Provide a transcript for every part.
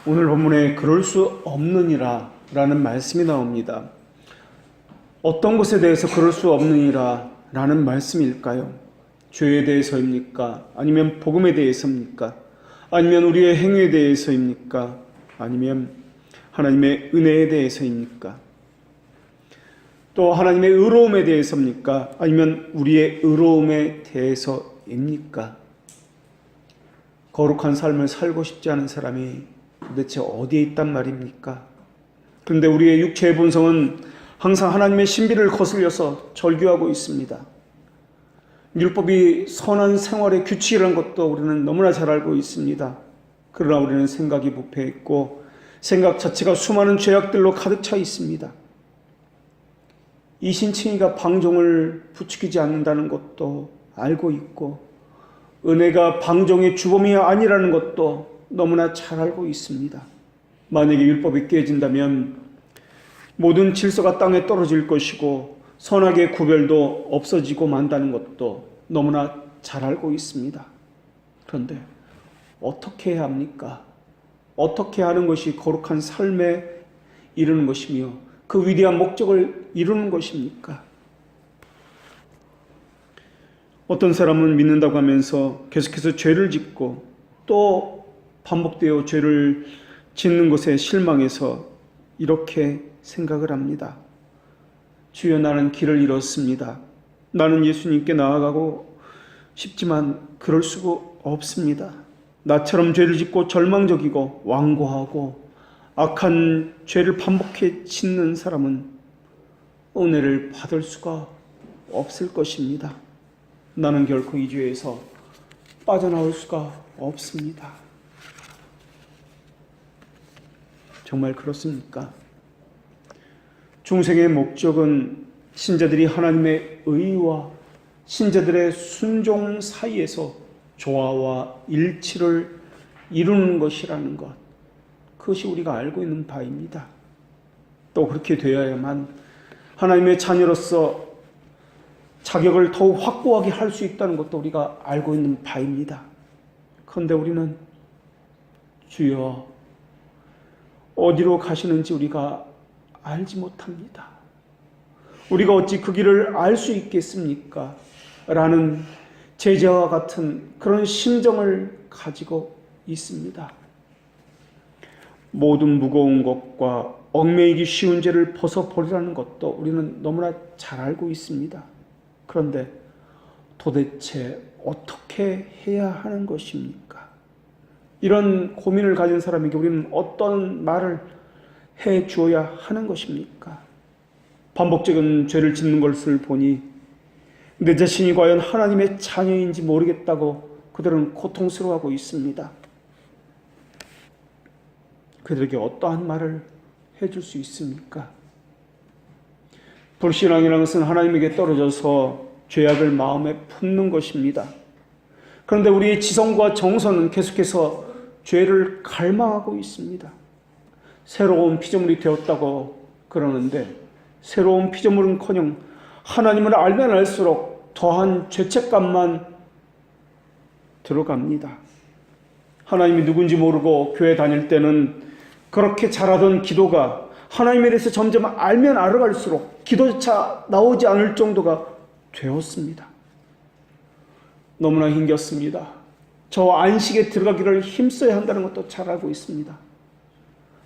오늘 본문에 그럴 수 없느니라 라는 말씀이 나옵니다. 어떤 것에 대해서 그럴 수 없느니라 라는 말씀일까요? 죄에 대해서입니까? 아니면 복음에 대해서입니까? 아니면 우리의 행위에 대해서입니까? 아니면 하나님의 은혜에 대해서입니까? 또 하나님의 의로움에 대해서입니까? 아니면 우리의 의로움에 대해서입니까? 거룩한 삶을 살고 싶지 않은 사람이 도대체 어디에 있단 말입니까? 그런데 우리의 육체의 본성은 항상 하나님의 신비를 거슬려서 절규하고 있습니다. 율법이 선한 생활의 규칙이라는 것도 우리는 너무나 잘 알고 있습니다. 그러나 우리는 생각이 부패했고 생각 자체가 수많은 죄악들로 가득 차 있습니다. 이신칭의가 방종을 부추기지 않는다는 것도 알고 있고 은혜가 방종의 주범이 아니라는 것도 너무나 잘 알고 있습니다. 만약에 율법이 깨진다면 모든 질서가 땅에 떨어질 것이고 선악의 구별도 없어지고 만다는 것도 너무나 잘 알고 있습니다. 그런데 어떻게 해야 합니까? 어떻게 하는 것이 거룩한 삶에 이르는 것이며 그 위대한 목적을 이루는 것입니까? 어떤 사람은 믿는다고 하면서 계속해서 죄를 짓고 또 반복되어 죄를 짓는 것에 실망해서 이렇게 생각을 합니다. 주여, 나는 길을 잃었습니다. 나는 예수님께 나아가고 싶지만 그럴 수가 없습니다. 나처럼 죄를 짓고 절망적이고 완고하고 악한 죄를 반복해 짓는 사람은 은혜를 받을 수가 없을 것입니다. 나는 결코 이 죄에서 빠져나올 수가 없습니다. 정말 그렇습니까? 중생의 목적은 신자들이 하나님의 의와 신자들의 순종 사이에서 조화와 일치를 이루는 것이라는 것, 그것이 우리가 알고 있는 바입니다. 또 그렇게 되어야만 하나님의 자녀로서 자격을 더욱 확고하게 할 수 있다는 것도 우리가 알고 있는 바입니다. 그런데 우리는 주여 어디로 가시는지 우리가 알지 못합니다. 우리가 어찌 그 길을 알 수 있겠습니까? 라는 제자와 같은 그런 심정을 가지고 있습니다. 모든 무거운 것과 얽매이기 쉬운 죄를 벗어버리라는 것도 우리는 너무나 잘 알고 있습니다. 그런데 도대체 어떻게 해야 하는 것입니까? 이런 고민을 가진 사람에게 우리는 어떤 말을 해 주어야 하는 것입니까? 반복적인 죄를 짓는 것을 보니 내 자신이 과연 하나님의 자녀인지 모르겠다고 그들은 고통스러워하고 있습니다. 그들에게 어떠한 말을 해줄 수 있습니까? 불신앙이라는 것은 하나님에게 떨어져서 죄악을 마음에 품는 것입니다. 그런데 우리의 지성과 정서는 계속해서 죄를 갈망하고 있습니다. 새로운 피조물이 되었다고 그러는데 새로운 피조물은커녕 하나님을 알면 알수록 더한 죄책감만 들어갑니다. 하나님이 누군지 모르고 교회 다닐 때는 그렇게 잘하던 기도가 하나님에 대해서 점점 알면 알아갈수록 기도조차 나오지 않을 정도가 되었습니다. 너무나 힘겹습니다. 저 안식에 들어가기를 힘써야 한다는 것도 잘 알고 있습니다.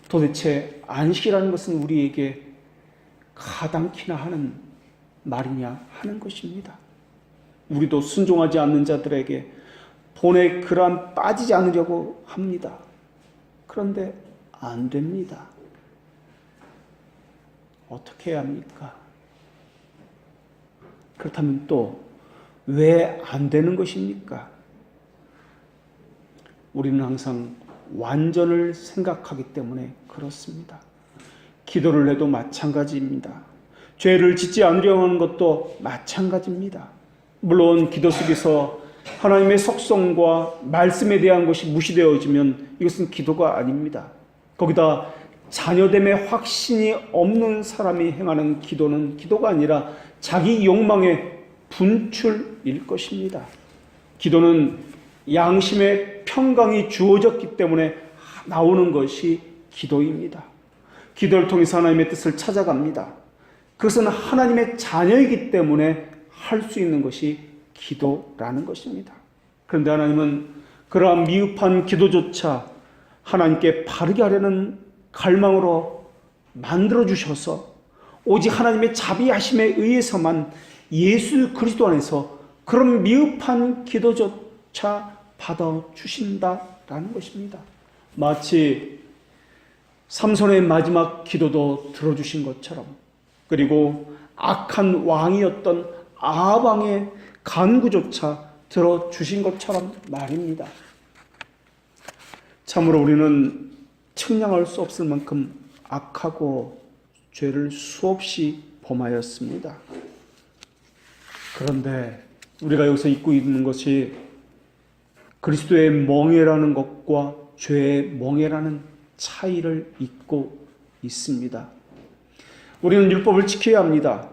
도대체 안식이라는 것은 우리에게 가당키나 하는 말이냐 하는 것입니다. 우리도 순종하지 않는 자들에게 본의 그러한 빠지지 않으려고 합니다. 그런데 안 됩니다. 어떻게 해야 합니까? 그렇다면 또 왜 안 되는 것입니까? 우리는 항상 완전을 생각하기 때문에 그렇습니다. 기도를 해도 마찬가지입니다. 죄를 짓지 않으려고 하는 것도 마찬가지입니다. 물론 기도 속에서 하나님의 속성과 말씀에 대한 것이 무시되어지면 이것은 기도가 아닙니다. 거기다 자녀됨의 확신이 없는 사람이 행하는 기도는 기도가 아니라 자기 욕망의 분출일 것입니다. 기도는 양심의 평강이 주어졌기 때문에 나오는 것이 기도입니다. 기도를 통해서 하나님의 뜻을 찾아갑니다. 그것은 하나님의 자녀이기 때문에 할 수 있는 것이 기도라는 것입니다. 그런데 하나님은 그러한 미흡한 기도조차 하나님께 바르게 하려는 갈망으로 만들어주셔서 오직 하나님의 자비하심에 의해서만 예수 그리스도 안에서 그런 미흡한 기도조차 받아주신다라는 것입니다. 마치 삼손의 마지막 기도도 들어주신 것처럼, 그리고 악한 왕이었던 아합 왕의 간구조차 들어주신 것처럼 말입니다. 참으로 우리는 측량할 수 없을 만큼 악하고 죄를 수없이 범하였습니다. 그런데 우리가 여기서 잊고 있는 것이 그리스도의 멍에라는 것과 죄의 멍에라는 차이를 잊고 있습니다. 우리는 율법을 지켜야 합니다.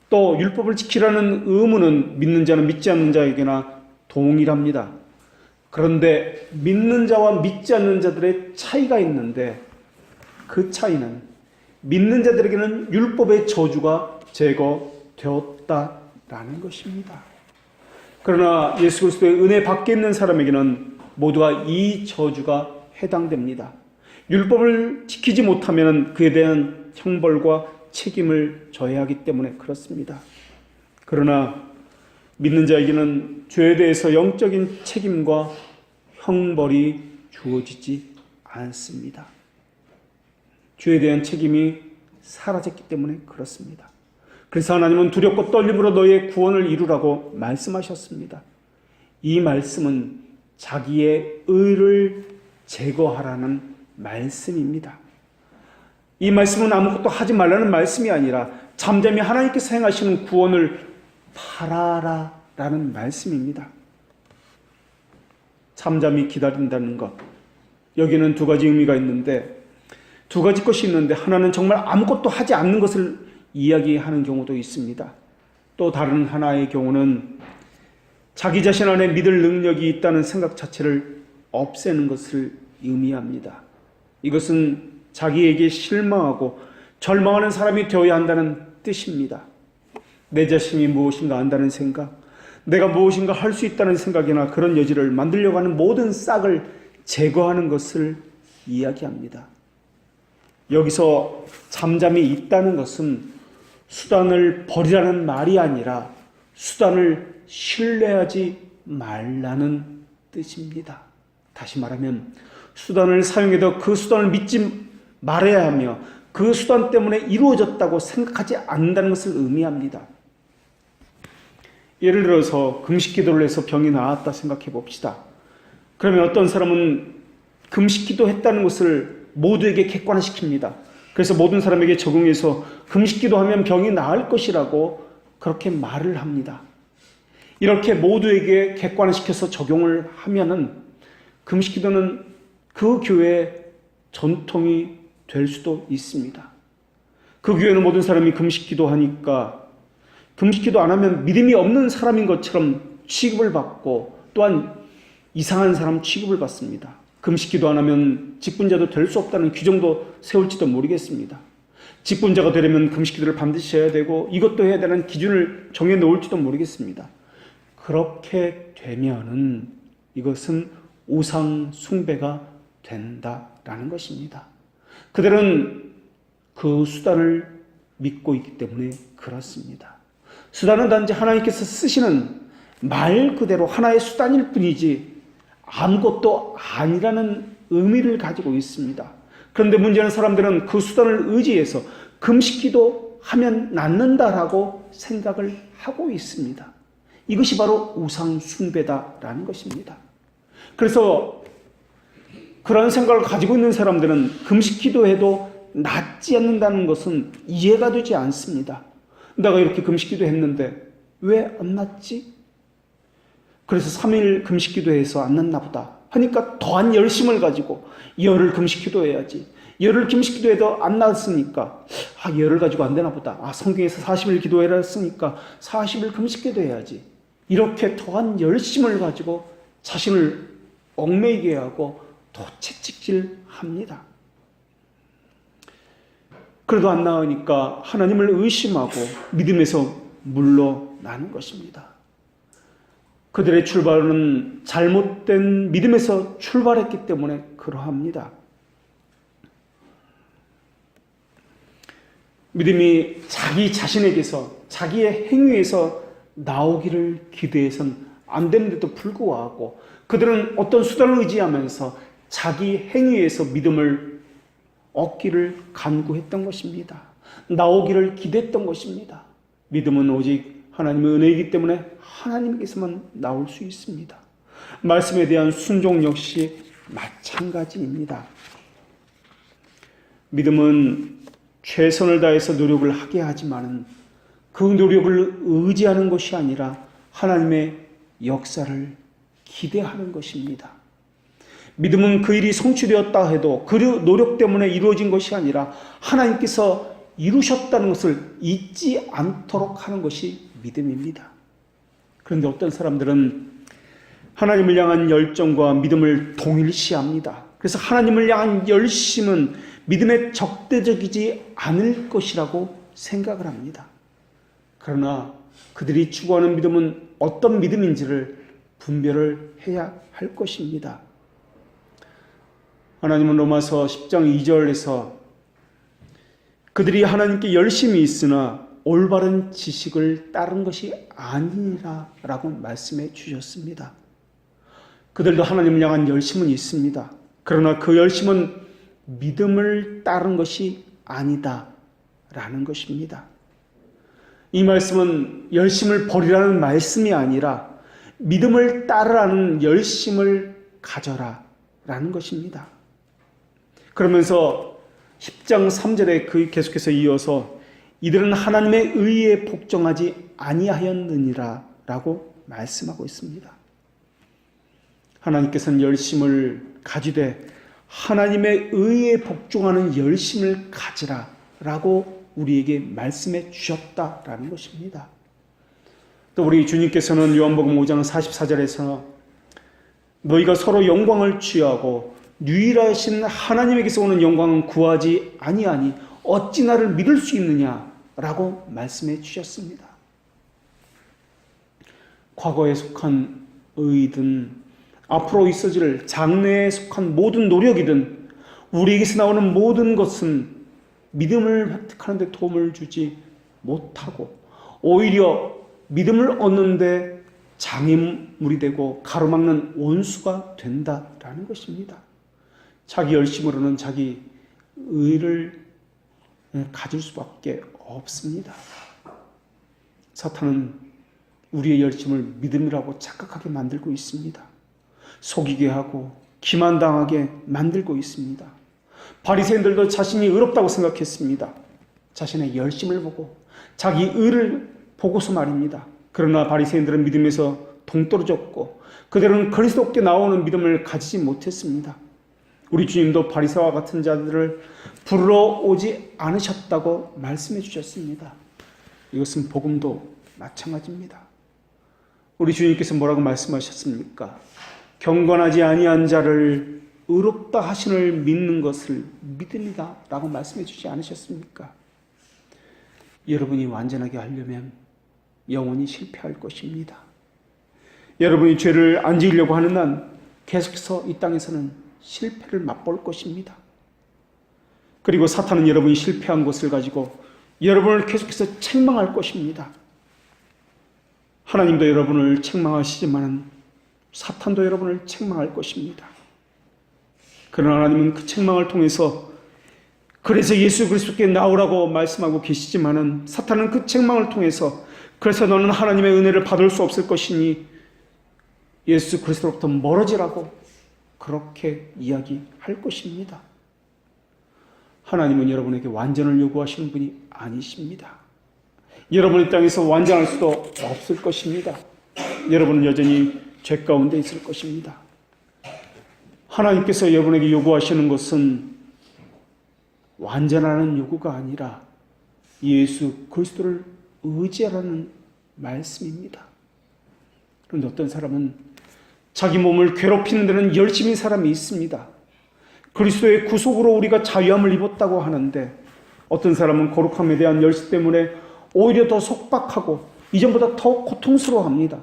또 율법을 지키라는 의무는 믿는 자는 믿지 않는 자에게나 동일합니다. 그런데 믿는 자와 믿지 않는 자들의 차이가 있는데, 그 차이는 믿는 자들에게는 율법의 저주가 제거되었다라는 것입니다. 그러나 예수 그리스도의 은혜 밖에 있는 사람에게는 모두가 이 저주가 해당됩니다. 율법을 지키지 못하면 그에 대한 형벌과 책임을 져야 하기 때문에 그렇습니다. 그러나 믿는 자에게는 죄에 대해서 영적인 책임과 형벌이 주어지지 않습니다. 죄에 대한 책임이 사라졌기 때문에 그렇습니다. 그래서 하나님은 두렵고 떨림으로 너희의 구원을 이루라고 말씀하셨습니다. 이 말씀은 자기의 의를 제거하라는 말씀입니다. 이 말씀은 아무것도 하지 말라는 말씀이 아니라 잠잠히 하나님께서 행하시는 구원을 바라라라는 말씀입니다. 잠잠히 기다린다는 것, 여기는 두 가지 의미가 있는데, 두 가지 것이 있는데, 하나는 정말 아무것도 하지 않는 것을 이야기하는 경우도 있습니다. 또 다른 하나의 경우는 자기 자신 안에 믿을 능력이 있다는 생각 자체를 없애는 것을 의미합니다. 이것은 자기에게 실망하고 절망하는 사람이 되어야 한다는 뜻입니다. 내 자신이 무엇인가 안다는 생각, 내가 무엇인가 할 수 있다는 생각이나 그런 여지를 만들려고 하는 모든 싹을 제거하는 것을 이야기합니다. 여기서 잠잠히 있다는 것은 수단을 버리라는 말이 아니라 수단을 신뢰하지 말라는 뜻입니다. 다시 말하면 수단을 사용해도 그 수단을 믿지 말아야 하며 그 수단 때문에 이루어졌다고 생각하지 않는다는 것을 의미합니다. 예를 들어서 금식 기도를 해서 병이 나았다 생각해 봅시다. 그러면 어떤 사람은 금식 기도했다는 것을 모두에게 객관화시킵니다. 그래서 모든 사람에게 적용해서 금식 기도하면 병이 나을 것이라고 그렇게 말을 합니다. 이렇게 모두에게 객관화시켜서 적용을 하면은 금식 기도는 그 교회의 전통이 될 수도 있습니다. 그 교회는 모든 사람이 금식 기도하니까 금식 기도 안 하면 믿음이 없는 사람인 것처럼 취급을 받고, 또한 이상한 사람 취급을 받습니다. 금식 기도 안 하면 직분자도 될 수 없다는 규정도 세울지도 모르겠습니다. 직분자가 되려면 금식 기도를 반드시 해야 되고 이것도 해야 되는 기준을 정해 놓을지도 모르겠습니다. 그렇게 되면은 이것은 우상 숭배가 된다라는 것입니다. 그들은 그 수단을 믿고 있기 때문에 그렇습니다. 수단은 단지 하나님께서 쓰시는 말 그대로 하나의 수단일 뿐이지 아무것도 아니라는 의미를 가지고 있습니다. 그런데 문제는 사람들은 그 수단을 의지해서 금식기도 하면 낫는다라고 생각을 하고 있습니다. 이것이 바로 우상 숭배다라는 것입니다. 그래서 그런 생각을 가지고 있는 사람들은 금식기도해도 낫지 않는다는 것은 이해가 되지 않습니다. 내가 이렇게 금식기도 했는데 왜 안 낫지? 그래서 3일 금식기도해서 안 낫나 보다 하니까 더한 열심을 가지고 열흘 금식기도해야지. 열흘 금식기도해도 안 낫으니까 열흘 가지고 안 되나 보다. 성경에서 40일 기도해라 했으니까 40일 금식기도해야지. 이렇게 더한 열심을 가지고 자신을 얽매이게 하고 또 채찍질하는 합니다. 그래도 안 나으니까 하나님을 의심하고 믿음에서 물러나는 것입니다. 그들의 출발은 잘못된 믿음에서 출발했기 때문에 그러합니다. 믿음이 자기 자신에게서, 자기의 행위에서 나오기를 기대해선 안 되는데도 불구하고 그들은 어떤 수단을 의지하면서 자기 행위에서 믿음을 얻기를 간구했던 것입니다. 나오기를 기대했던 것입니다. 믿음은 오직 하나님의 은혜이기 때문에 하나님께서만 나올 수 있습니다. 말씀에 대한 순종 역시 마찬가지입니다. 믿음은 최선을 다해서 노력을 하게 하지만 그 노력을 의지하는 것이 아니라 하나님의 역사를 기대하는 것입니다. 믿음은 그 일이 성취되었다 해도 그 노력 때문에 이루어진 것이 아니라 하나님께서 이루셨다는 것을 잊지 않도록 하는 것이 믿음입니다. 그런데 어떤 사람들은 하나님을 향한 열정과 믿음을 동일시합니다. 그래서 하나님을 향한 열심은 믿음에 적대적이지 않을 것이라고 생각을 합니다. 그러나 그들이 추구하는 믿음은 어떤 믿음인지를 분별을 해야 할 것입니다. 하나님은 로마서 10장 2절에서 그들이 하나님께 열심히 있으나 올바른 지식을 따른 것이 아니니라 라고 말씀해 주셨습니다. 그들도 하나님을 향한 열심은 있습니다. 그러나 그 열심은 믿음을 따른 것이 아니다 라는 것입니다. 이 말씀은 열심을 버리라는 말씀이 아니라 믿음을 따르라는 열심을 가져라 라는 것입니다. 그러면서 10장 3절에 계속해서 이어서 이들은 하나님의 의에 복종하지 아니하였느니라 라고 말씀하고 있습니다. 하나님께서는 열심을 가지되 하나님의 의에 복종하는 열심을 가지라 라고 우리에게 말씀해 주셨다라는 것입니다. 또 우리 주님께서는 요한복음 5장 44절에서 너희가 서로 영광을 취하고 유일하신 하나님에게서 오는 영광은 구하지 아니하니 어찌 나를 믿을 수 있느냐라고 말씀해 주셨습니다. 과거에 속한 의든 앞으로 있어질 장래에 속한 모든 노력이든 우리에게서 나오는 모든 것은 믿음을 획득하는 데 도움을 주지 못하고 오히려 믿음을 얻는데 장애물이 되고 가로막는 원수가 된다라는 것입니다. 자기 열심으로는 자기 의를 가질 수밖에 없습니다. 사탄은 우리의 열심을 믿음이라고 착각하게 만들고 있습니다. 속이게 하고 기만당하게 만들고 있습니다. 바리새인들도 자신이 의롭다고 생각했습니다. 자신의 열심을 보고 자기 의를 보고서 말입니다. 그러나 바리새인들은 믿음에서 동떨어졌고 그들은 그리스도께 나오는 믿음을 가지지 못했습니다. 우리 주님도 바리새와 같은 자들을 부르러 오지 않으셨다고 말씀해 주셨습니다. 이것은 복음도 마찬가지입니다. 우리 주님께서 뭐라고 말씀하셨습니까? 경건하지 아니한 자를 의롭다 하심을 믿는 것을 믿으리라 라고 말씀해 주지 않으셨습니까? 여러분이 완전하게 하려면 영원히 실패할 것입니다. 여러분이 죄를 안 지으려고 하는 한 계속해서 이 땅에서는 실패를 맛볼 것입니다. 그리고 사탄은 여러분이 실패한 것을 가지고 여러분을 계속해서 책망할 것입니다. 하나님도 여러분을 책망하시지만 사탄도 여러분을 책망할 것입니다. 그러나 하나님은 그 책망을 통해서 그래서 예수 그리스도께 나오라고 말씀하고 계시지만은 사탄은 그 책망을 통해서 그래서 너는 하나님의 은혜를 받을 수 없을 것이니 예수 그리스도로부터 멀어지라고 그렇게 이야기할 것입니다. 하나님은 여러분에게 완전을 요구하시는 분이 아니십니다. 여러분 이 땅에서 완전할 수도 없을 것입니다. 여러분은 여전히 죄 가운데 있을 것입니다. 하나님께서 여러분에게 요구하시는 것은 완전하는 요구가 아니라 예수 그리스도를 의지하라는 말씀입니다. 그런데 어떤 사람은 자기 몸을 괴롭히는 데는 열심인 사람이 있습니다. 그리스도의 구속으로 우리가 자유함을 입었다고 하는데 어떤 사람은 거룩함에 대한 열심 때문에 오히려 더 속박하고 이전보다 더 고통스러워합니다.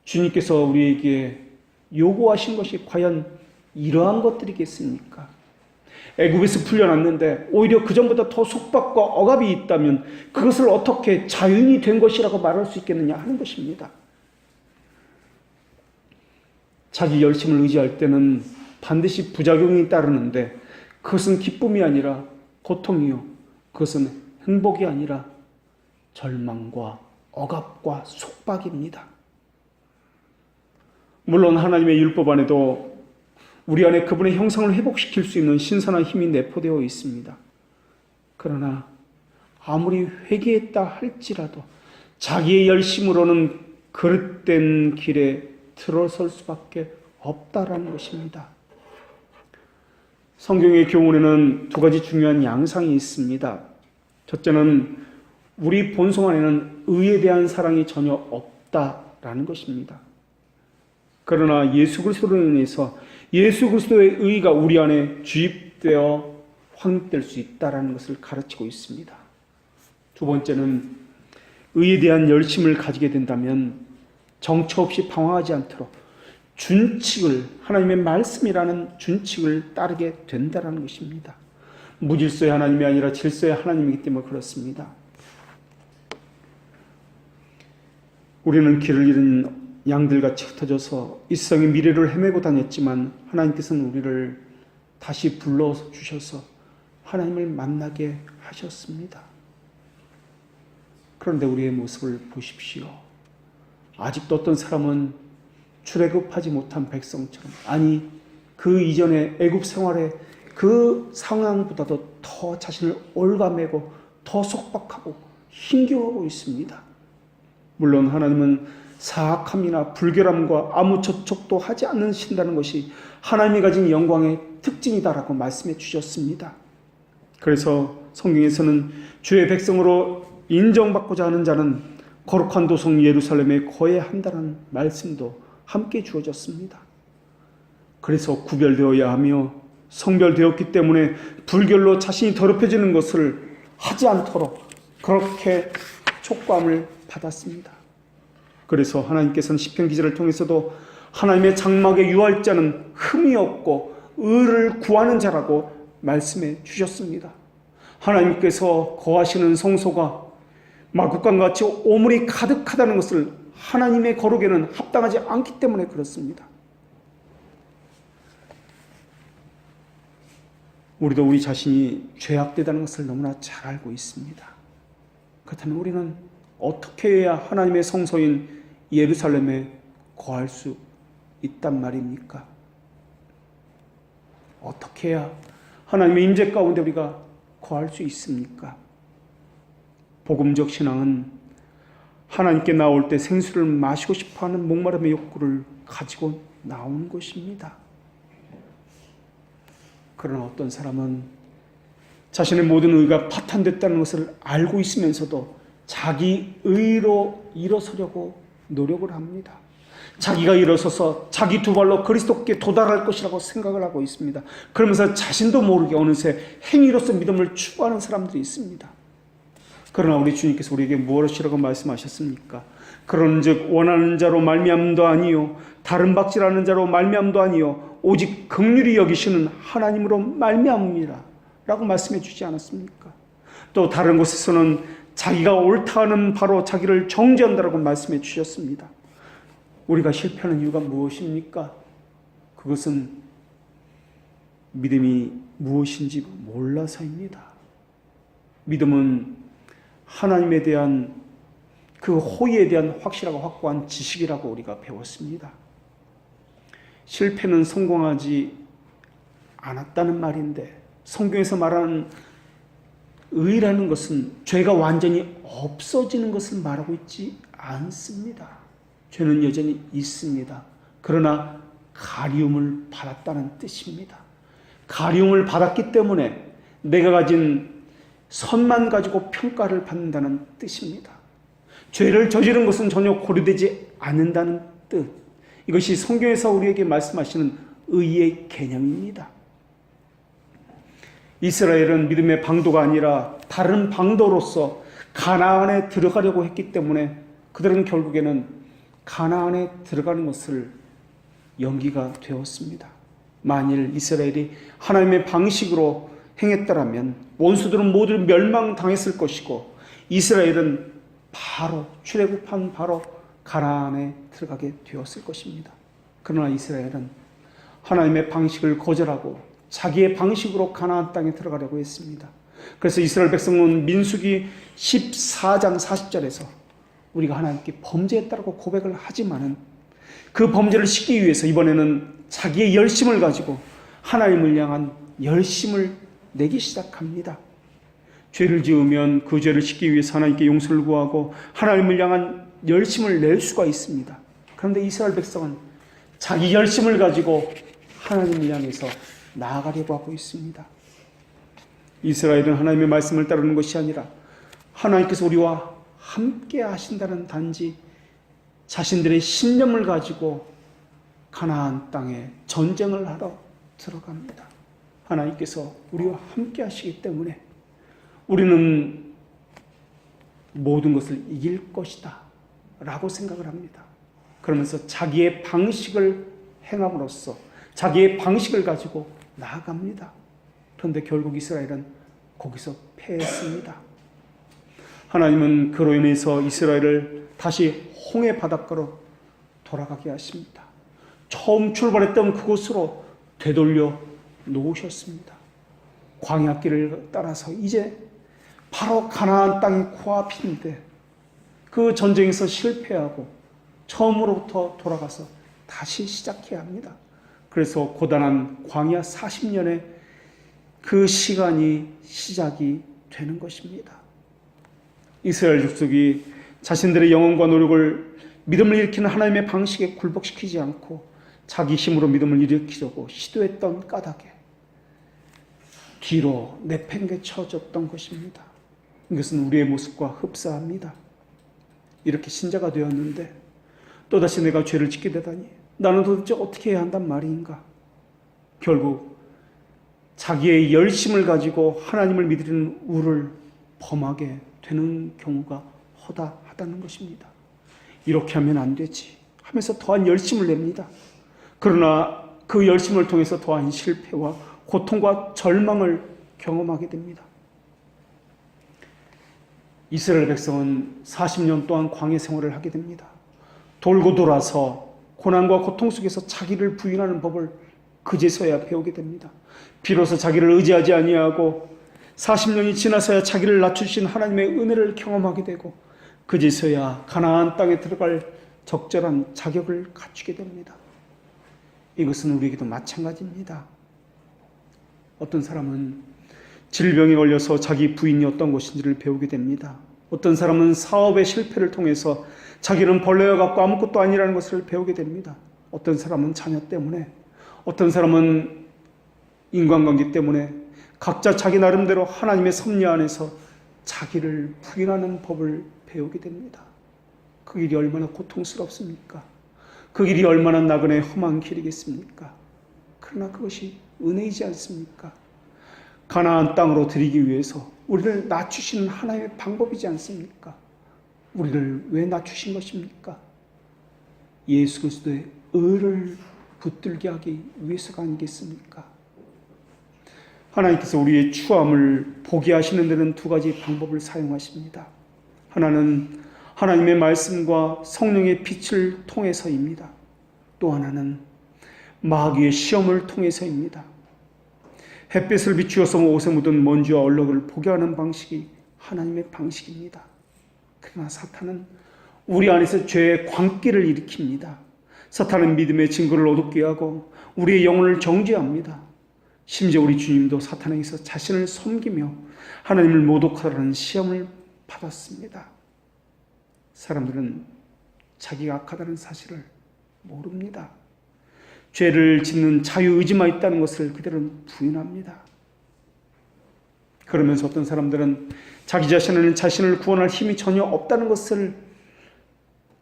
주님께서 우리에게 요구하신 것이 과연 이러한 것들이겠습니까? 애굽에서 풀려났는데 오히려 그전보다 더 속박과 억압이 있다면 그것을 어떻게 자유인이 된 것이라고 말할 수 있겠느냐 하는 것입니다. 자기 열심을 의지할 때는 반드시 부작용이 따르는데 그것은 기쁨이 아니라 고통이요, 그것은 행복이 아니라 절망과 억압과 속박입니다. 물론 하나님의 율법 안에도 우리 안에 그분의 형상을 회복시킬 수 있는 신선한 힘이 내포되어 있습니다. 그러나 아무리 회개했다 할지라도 자기의 열심으로는 그릇된 길에 들어설 수밖에 없다라는 것입니다. 성경의 교훈에는 두 가지 중요한 양상이 있습니다. 첫째는 우리 본성 안에는 의에 대한 사랑이 전혀 없다라는 것입니다. 그러나 예수 그리스도로 인해서 예수 그리스도의 의가 우리 안에 주입되어 확립될 수 있다는 것을 가르치고 있습니다. 두 번째는 의에 대한 열심을 가지게 된다면 정처 없이 방황하지 않도록 준칙을, 하나님의 말씀이라는 준칙을 따르게 된다는 것입니다. 무질서의 하나님이 아니라 질서의 하나님이기 때문에 그렇습니다. 우리는 길을 잃은 양들같이 흩어져서 이 세상의 미래를 헤매고 다녔지만 하나님께서는 우리를 다시 불러주셔서 하나님을 만나게 하셨습니다. 그런데 우리의 모습을 보십시오. 아직도 어떤 사람은 출애굽하지 못한 백성처럼, 아니 그 이전의 애굽 생활의 그 상황보다도 더 자신을 올가매고 더 속박하고 힘겨워하고 있습니다. 물론 하나님은 사악함이나 불결함과 아무 접촉도 하지 않으신다는 것이 하나님이 가진 영광의 특징이다라고 말씀해 주셨습니다. 그래서 성경에서는 주의 백성으로 인정받고자 하는 자는 거룩한 도성 예루살렘에 거해야 한다는 말씀도 함께 주어졌습니다. 그래서 구별되어야 하며 성별되었기 때문에 불결로 자신이 더럽혀지는 것을 하지 않도록 그렇게 촉구함을 받았습니다. 그래서 하나님께서는 시편 기자를 통해서도 하나님의 장막에 유할 자는 흠이 없고 의를 구하는 자라고 말씀해 주셨습니다. 하나님께서 거하시는 성소가 마구간같이 오물이 가득하다는 것을 하나님의 거룩에는 합당하지 않기 때문에 그렇습니다. 우리도 우리 자신이 죄악되다는 것을 너무나 잘 알고 있습니다. 그렇다면 우리는 어떻게 해야 하나님의 성소인 예루살렘에 거할 수 있단 말입니까? 어떻게 해야 하나님의 임재 가운데 우리가 거할 수 있습니까? 복음적 신앙은 하나님께 나올 때 생수를 마시고 싶어하는 목마름의 욕구를 가지고 나오는 것입니다. 그러나 어떤 사람은 자신의 모든 의가 파탄됐다는 것을 알고 있으면서도 자기 의로 일어서려고 노력을 합니다. 자기가 일어서서 자기 두 발로 그리스도께 도달할 것이라고 생각을 하고 있습니다. 그러면서 자신도 모르게 어느새 행위로서 믿음을 추구하는 사람들이 있습니다. 그러나 우리 주님께서 우리에게 무엇이라고 말씀하셨습니까? 그런즉 원하는 자로 말미암음도 아니요 다른 박질하는 자로 말미암음도 아니요 오직 긍휼히 여기시는 하나님으로 말미암음이라 라고 말씀해 주지 않았습니까? 또 다른 곳에서는 자기가 옳다 하는 바로 자기를 정죄한다라고 말씀해 주셨습니다. 우리가 실패하는 이유가 무엇입니까? 그것은 믿음이 무엇인지 몰라서입니다. 믿음은 하나님에 대한 그 호의에 대한 확실하고 확고한 지식이라고 우리가 배웠습니다. 실패는 성공하지 않았다는 말인데 성경에서 말하는 의라는 것은 죄가 완전히 없어지는 것을 말하고 있지 않습니다. 죄는 여전히 있습니다. 그러나 가리움을 받았다는 뜻입니다. 가리움을 받았기 때문에 내가 가진 선만 가지고 평가를 받는다는 뜻입니다. 죄를 저지른 것은 전혀 고려되지 않는다는 뜻. 이것이 성경에서 우리에게 말씀하시는 의의 개념입니다. 이스라엘은 믿음의 방도가 아니라 다른 방도로서 가나안에 들어가려고 했기 때문에 그들은 결국에는 가나안에 들어가는 것을 연기가 되었습니다. 만일 이스라엘이 하나님의 방식으로 행했더라면 원수들은 모두 멸망당했을 것이고 이스라엘은 바로 출애굽한 바로 가나안에 들어가게 되었을 것입니다. 그러나 이스라엘은 하나님의 방식을 거절하고 자기의 방식으로 가나안 땅에 들어가려고 했습니다. 그래서 이스라엘 백성은 민수기 14장 40절에서 우리가 하나님께 범죄했다고 고백을 하지만은 그 범죄를 씻기 위해서 이번에는 자기의 열심을 가지고 하나님을 향한 열심을 내기 시작합니다. 죄를 지으면 그 죄를 씻기 위해서 하나님께 용서를 구하고 하나님을 향한 열심을 낼 수가 있습니다. 그런데 이스라엘 백성은 자기 열심을 가지고 하나님을 향해서 나아가려고 하고 있습니다. 이스라엘은 하나님의 말씀을 따르는 것이 아니라 하나님께서 우리와 함께 하신다는 단지 자신들의 신념을 가지고 가나안 땅에 전쟁을 하러 들어갑니다. 하나님께서 우리와 함께 하시기 때문에 우리는 모든 것을 이길 것이다 라고 생각을 합니다. 그러면서 자기의 방식을 행함으로써 자기의 방식을 가지고 나아갑니다. 그런데 결국 이스라엘은 거기서 패했습니다. 하나님은 그로 인해서 이스라엘을 다시 홍해 바닷가로 돌아가게 하십니다. 처음 출발했던 그곳으로 되돌려 놓으셨습니다. 광야길을 따라서 이제 바로 가나안 땅이 코앞인데 그 전쟁에서 실패하고 처음으로부터 돌아가서 다시 시작해야 합니다. 그래서 고단한 광야 40년의 그 시간이 시작이 되는 것입니다. 이스라엘 족속이 자신들의 영혼과 노력을 믿음을 일으키는 하나님의 방식에 굴복시키지 않고 자기 힘으로 믿음을 일으키려고 시도했던 까닭에 뒤로 내팽개쳐졌던 것입니다. 이것은 우리의 모습과 흡사합니다. 이렇게 신자가 되었는데 또다시 내가 죄를 짓게 되다니 나는 도대체 어떻게 해야 한단 말인가? 결국 자기의 열심을 가지고 하나님을 믿는 우를 범하게 되는 경우가 허다하다는 것입니다. 이렇게 하면 안 되지 하면서 더한 열심을 냅니다. 그러나 그 열심을 통해서 더한 실패와 고통과 절망을 경험하게 됩니다. 이스라엘 백성은 40년 동안 광야 생활을 하게 됩니다. 돌고 돌아서 고난과 고통 속에서 자기를 부인하는 법을 그제서야 배우게 됩니다. 비로소 자기를 의지하지 아니하고 40년이 지나서야 자기를 낮추신 하나님의 은혜를 경험하게 되고 그제서야 가나안 땅에 들어갈 적절한 자격을 갖추게 됩니다. 이것은 우리에게도 마찬가지입니다. 어떤 사람은 질병에 걸려서 자기 부인이 어떤 것인지를 배우게 됩니다. 어떤 사람은 사업의 실패를 통해서 자기는 벌레와 같고 아무것도 아니라는 것을 배우게 됩니다. 어떤 사람은 자녀 때문에, 어떤 사람은 인간관계 때문에 각자 자기 나름대로 하나님의 섭리 안에서 자기를 부인하는 법을 배우게 됩니다. 그 길이 얼마나 고통스럽습니까? 그 길이 얼마나 나그네 험한 길이겠습니까? 그러나 그것이 은혜이지 않습니까? 가나안 땅으로 들이기 위해서 우리를 낮추시는 하나님의 방법이지 않습니까? 우리를 왜 낮추신 것입니까? 예수 그리스도의 의를 붙들게 하기 위해서가 아니겠습니까? 하나님께서 우리의 추함을 보게 하시는 데는 두 가지 방법을 사용하십니다. 하나는 하나님의 말씀과 성령의 빛을 통해서입니다. 또 하나는 마귀의 시험을 통해서입니다. 햇빛을 비추어서 옷에 묻은 먼지와 얼룩을 보게 하는 방식이 하나님의 방식입니다. 그러나 사탄은 우리 안에서 죄의 광기를 일으킵니다. 사탄은 믿음의 증거를 어둡게 하고 우리의 영혼을 정죄합니다. 심지어 우리 주님도 사탄에게서 자신을 섬기며 하나님을 모독하라는 시험을 받았습니다. 사람들은 자기가 악하다는 사실을 모릅니다. 죄를 짓는 자유의지만 있다는 것을 그들은 부인합니다. 그러면서 어떤 사람들은 자기 자신은 자신을 구원할 힘이 전혀 없다는 것을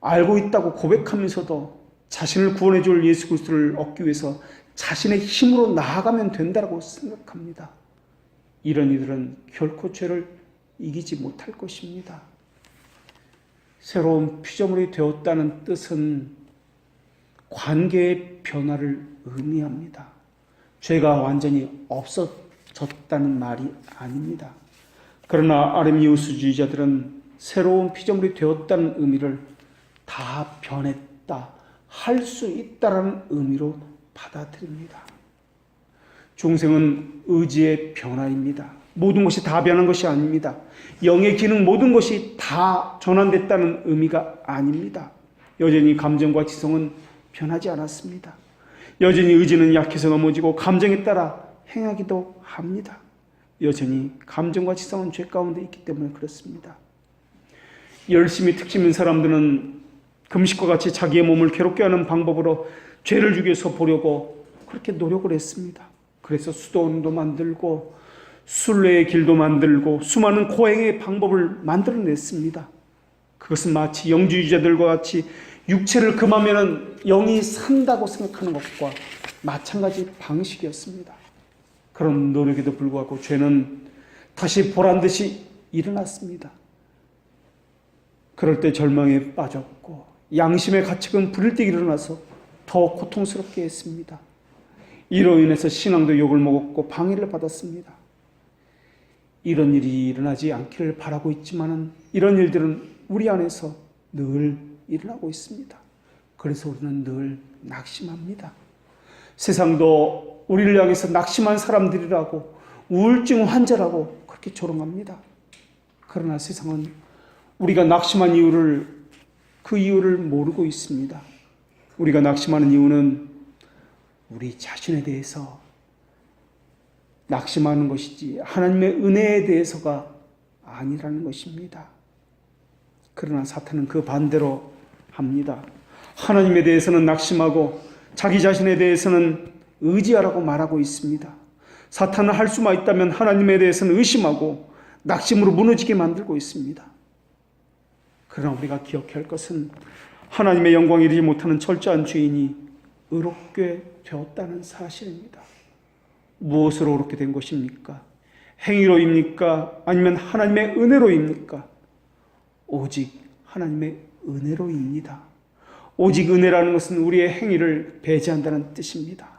알고 있다고 고백하면서도 자신을 구원해 줄 예수 그리스도를 얻기 위해서 자신의 힘으로 나아가면 된다고 생각합니다. 이런 이들은 결코 죄를 이기지 못할 것입니다. 새로운 피조물이 되었다는 뜻은 관계의 변화를 의미합니다. 죄가 완전히 없어졌다는 말이 아닙니다. 그러나 아르미우스주의자들은 새로운 피조물이 되었다는 의미를 다 변했다, 할 수 있다라는 의미로 받아들입니다. 중생은 의지의 변화입니다. 모든 것이 다 변한 것이 아닙니다. 영의 기능 모든 것이 다 전환됐다는 의미가 아닙니다. 여전히 감정과 지성은 변하지 않았습니다. 여전히 의지는 약해서 넘어지고 감정에 따라 행하기도 합니다. 여전히 감정과 지성은 죄 가운데 있기 때문에 그렇습니다. 열심히 특심인 사람들은 금식과 같이 자기의 몸을 괴롭게 하는 방법으로 죄를 죽여서 보려고 그렇게 노력을 했습니다. 그래서 수도원도 만들고 순례의 길도 만들고 수많은 고행의 방법을 만들어냈습니다. 그것은 마치 영주의자들과 같이 육체를 금하면 영이 산다고 생각하는 것과 마찬가지 방식이었습니다. 그런 노력에도 불구하고 죄는 다시 보란듯이 일어났습니다. 그럴 때 절망에 빠졌고 양심의 가책은 불일 때 일어나서 더 고통스럽게 했습니다. 이로 인해서 신앙도 욕을 먹었고 방해를 받았습니다. 이런 일이 일어나지 않기를 바라고 있지만 이런 일들은 우리 안에서 늘 일어나고 있습니다. 그래서 우리는 늘 낙심합니다. 세상도 우리를 향해서 낙심한 사람들이라고 우울증 환자라고 그렇게 조롱합니다. 그러나 세상은 우리가 낙심한 그 이유를 모르고 있습니다. 우리가 낙심하는 이유는 우리 자신에 대해서 낙심하는 것이지 하나님의 은혜에 대해서가 아니라는 것입니다. 그러나 사탄은 그 반대로 합니다. 하나님에 대해서는 낙심하고 자기 자신에 대해서는 의지하라고 말하고 있습니다. 사탄은 할 수만 있다면 하나님에 대해서는 의심하고 낙심으로 무너지게 만들고 있습니다. 그러나 우리가 기억해야 할 것은 하나님의 영광에 이르지 못하는 철저한 죄인이 의롭게 되었다는 사실입니다. 무엇으로 의롭게 된 것입니까? 행위로입니까? 아니면 하나님의 은혜로입니까? 오직 하나님의 은혜로입니다. 오직 은혜라는 것은 우리의 행위를 배제한다는 뜻입니다.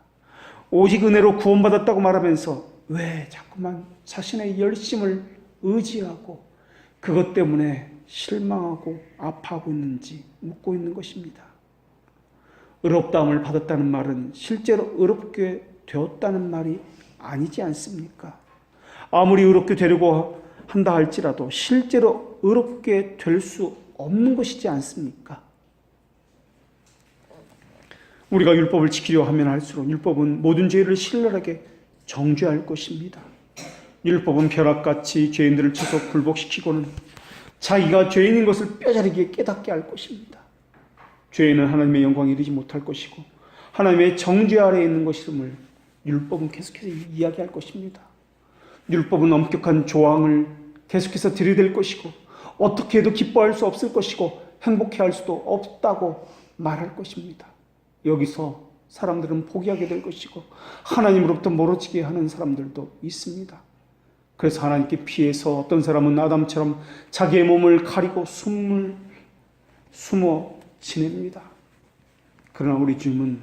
오직 은혜로 구원받았다고 말하면서 왜 자꾸만 자신의 열심을 의지하고 그것 때문에 실망하고 아파하고 있는지 묻고 있는 것입니다. 의롭다함을 받았다는 말은 실제로 의롭게 되었다는 말이 아니지 않습니까? 아무리 의롭게 되려고 한다 할지라도 실제로 의롭게 될 수 없는 것이지 않습니까? 우리가 율법을 지키려 하면 할수록 율법은 모든 죄를 신랄하게 정죄할 것입니다. 율법은 벼락같이 죄인들을 쳐서 굴복시키고는 자기가 죄인인 것을 뼈저리게 깨닫게 할 것입니다. 죄인은 하나님의 영광에 이르지 못할 것이고 하나님의 정죄 아래에 있는 것임을 율법은 계속해서 이야기할 것입니다. 율법은 엄격한 조항을 계속해서 들이댈 것이고 어떻게 해도 기뻐할 수 없을 것이고 행복해할 수도 없다고 말할 것입니다. 여기서 사람들은 포기하게 될 것이고 하나님으로부터 멀어지게 하는 사람들도 있습니다. 그래서 하나님께 피해서 어떤 사람은 아담처럼 자기의 몸을 가리고 숨어 지냅니다. 그러나 우리 주님은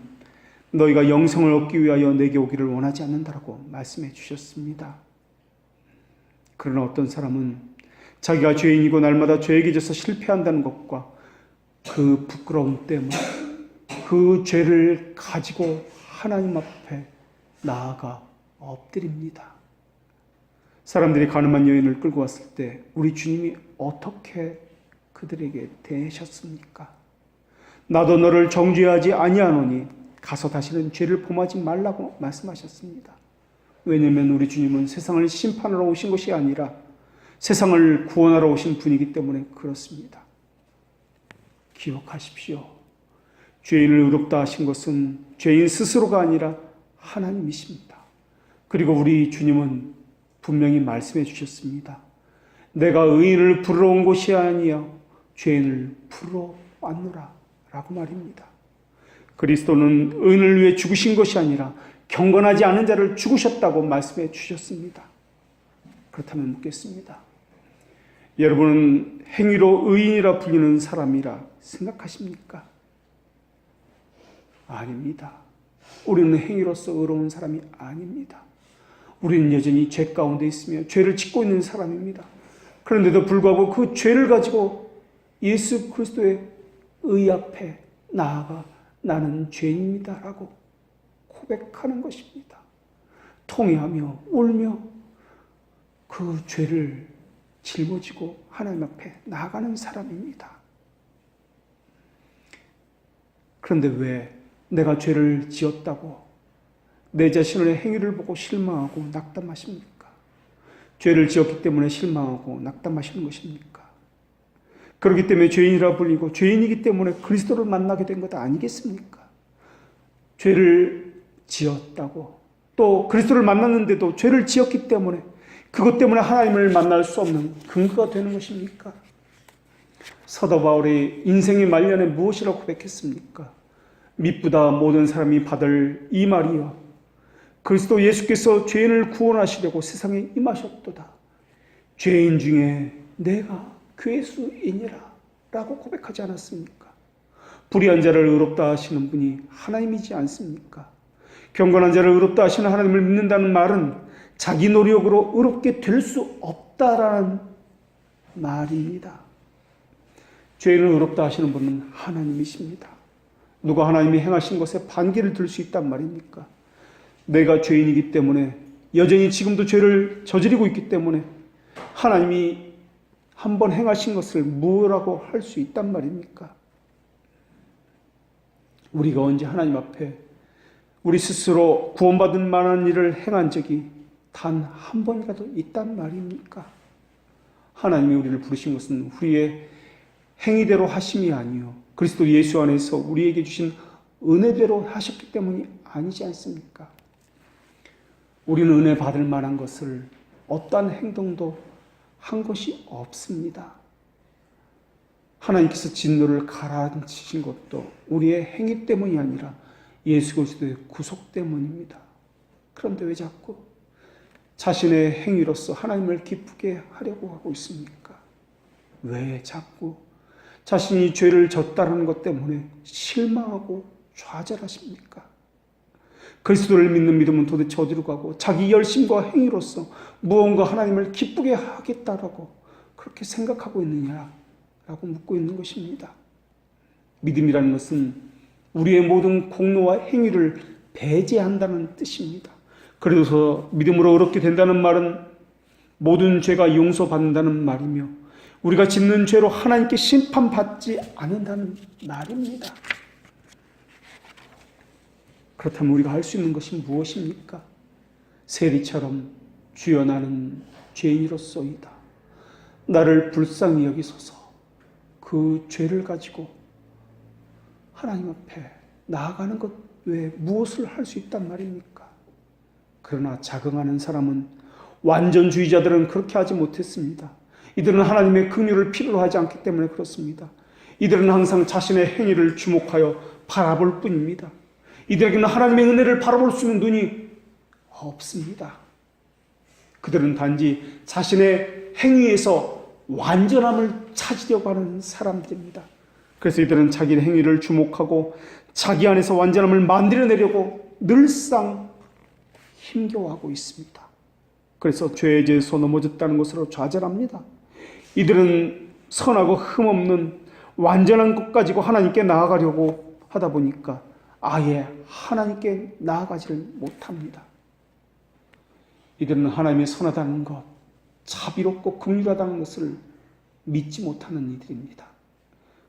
너희가 영생을 얻기 위하여 내게 오기를 원하지 않는다라고 말씀해 주셨습니다. 그러나 어떤 사람은 자기가 죄인이고 날마다 죄에게 져서 실패한다는 것과 그 부끄러움 때문에 그 죄를 가지고 하나님 앞에 나아가 엎드립니다. 사람들이 가늠한 여인을 끌고 왔을 때 우리 주님이 어떻게 그들에게 대하셨습니까? 나도 너를 정죄하지 아니하노니 가서 다시는 죄를 범하지 말라고 말씀하셨습니다. 왜냐하면 우리 주님은 세상을 심판하러 오신 것이 아니라 세상을 구원하러 오신 분이기 때문에 그렇습니다. 기억하십시오. 죄인을 의롭다 하신 것은 죄인 스스로가 아니라 하나님이십니다. 그리고 우리 주님은 분명히 말씀해 주셨습니다. 내가 의인을 부르러 온 것이 아니여 죄인을 부르러 왔노라 라고 말입니다. 그리스도는 의인을 위해 죽으신 것이 아니라 경건하지 않은 자를 죽으셨다고 말씀해 주셨습니다. 그렇다면 묻겠습니다. 여러분은 행위로 의인이라 불리는 사람이라 생각하십니까? 아닙니다. 우리는 행위로서 의로운 사람이 아닙니다. 우리는 여전히 죄 가운데 있으며 죄를 짓고 있는 사람입니다. 그런데도 불구하고 그 죄를 가지고 예수 그리스도의 의 앞에 나아가 나는 죄인입니다 라고 고백하는 것입니다. 통회하며 울며 그 죄를 짊어지고 하나님 앞에 나아가는 사람입니다. 그런데 왜 내가 죄를 지었다고 내 자신의 행위를 보고 실망하고 낙담하십니까? 죄를 지었기 때문에 실망하고 낙담하시는 것입니까? 그렇기 때문에 죄인이라 불리고 죄인이기 때문에 그리스도를 만나게 된 것 아니겠습니까? 죄를 지었다고 또 그리스도를 만났는데도 죄를 지었기 때문에 그것 때문에 하나님을 만날 수 없는 근거가 되는 것입니까? 사도 바울이 인생의 말년에 무엇이라고 고백했습니까? 미쁘다 모든 사람이 받을 이 말이여 그리스도 예수께서 죄인을 구원하시려고 세상에 임하셨도다. 죄인 중에 내가 괴수이니라 라고 고백하지 않았습니까? 불의한 자를 의롭다 하시는 분이 하나님이지 않습니까? 경건한 자를 의롭다 하시는 하나님을 믿는다는 말은 자기 노력으로 의롭게 될 수 없다라는 말입니다. 죄인을 의롭다 하시는 분은 하나님이십니다. 누가 하나님이 행하신 것에 반기를 들 수 있단 말입니까? 내가 죄인이기 때문에 여전히 지금도 죄를 저지르고 있기 때문에 하나님이 한번 행하신 것을 무엇이라고 할 수 있단 말입니까? 우리가 언제 하나님 앞에 우리 스스로 구원받은 만한 일을 행한 적이 단 한 번이라도 있단 말입니까? 하나님이 우리를 부르신 것은 우리의 행위대로 하심이 아니요 그리스도 예수 안에서 우리에게 주신 은혜대로 하셨기 때문이 아니지 않습니까? 우리는 은혜 받을 만한 것을 어떠한 행동도 한 것이 없습니다. 하나님께서 진노를 가라앉히신 것도 우리의 행위 때문이 아니라 예수 그리스도의 구속 때문입니다. 그런데 왜 자꾸 자신의 행위로서 하나님을 기쁘게 하려고 하고 있습니까? 왜 자꾸 자신이 죄를 졌다는 것 때문에 실망하고 좌절하십니까? 그리스도를 믿는 믿음은 도대체 어디로 가고 자기 열심과 행위로서 무언가 하나님을 기쁘게 하겠다라고 그렇게 생각하고 있느냐라고 묻고 있는 것입니다. 믿음이라는 것은 우리의 모든 공로와 행위를 배제한다는 뜻입니다. 그래서 믿음으로 의롭게 된다는 말은 모든 죄가 용서받는다는 말이며 우리가 짓는 죄로 하나님께 심판받지 않는다는 말입니다. 그렇다면 우리가 할 수 있는 것이 무엇입니까? 세리처럼 주여 나는 죄인이로소이다. 나를 불쌍히 여기소서. 그 죄를 가지고 하나님 앞에 나아가는 것 외에 무엇을 할 수 있단 말입니까? 그러나 자긍하는 사람은 완전주의자들은 그렇게 하지 못했습니다. 이들은 하나님의 긍휼을 필요로 하지 않기 때문에 그렇습니다. 이들은 항상 자신의 행위를 주목하여 바라볼 뿐입니다. 이들에게는 하나님의 은혜를 바라볼 수 있는 눈이 없습니다. 그들은 단지 자신의 행위에서 완전함을 찾으려고 하는 사람들입니다. 그래서 이들은 자기의 행위를 주목하고 자기 안에서 완전함을 만들어내려고 늘상 힘겨워하고 있습니다. 그래서 죄의 죄에서 넘어졌다는 것으로 좌절합니다. 이들은 선하고 흠없는 완전한 것 가지고 하나님께 나아가려고 하다 보니까 아예 하나님께 나아가지를 못합니다. 이들은 하나님의 선하다는 것, 자비롭고 긍휼하다는 것을 믿지 못하는 이들입니다.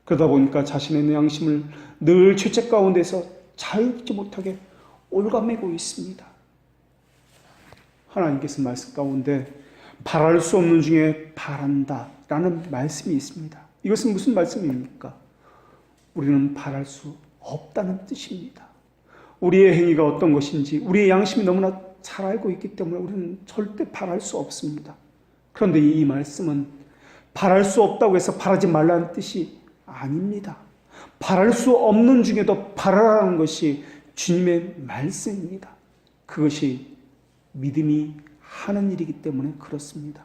그러다 보니까 자신의 양심을 늘 죄책 가운데서 자유롭지 못하게 올가매고 있습니다. 하나님께서 말씀 가운데 바랄 수 없는 중에 바란다 라는 말씀이 있습니다. 이것은 무슨 말씀입니까? 우리는 바랄 수 없다는 뜻입니다. 우리의 행위가 어떤 것인지 우리의 양심이 너무나 잘 알고 있기 때문에 우리는 절대 바랄 수 없습니다. 그런데 이 말씀은 바랄 수 없다고 해서 바라지 말라는 뜻이 아닙니다. 바랄 수 없는 중에도 바라라는 것이 주님의 말씀입니다. 그것이 믿음이 하는 일이기 때문에 그렇습니다.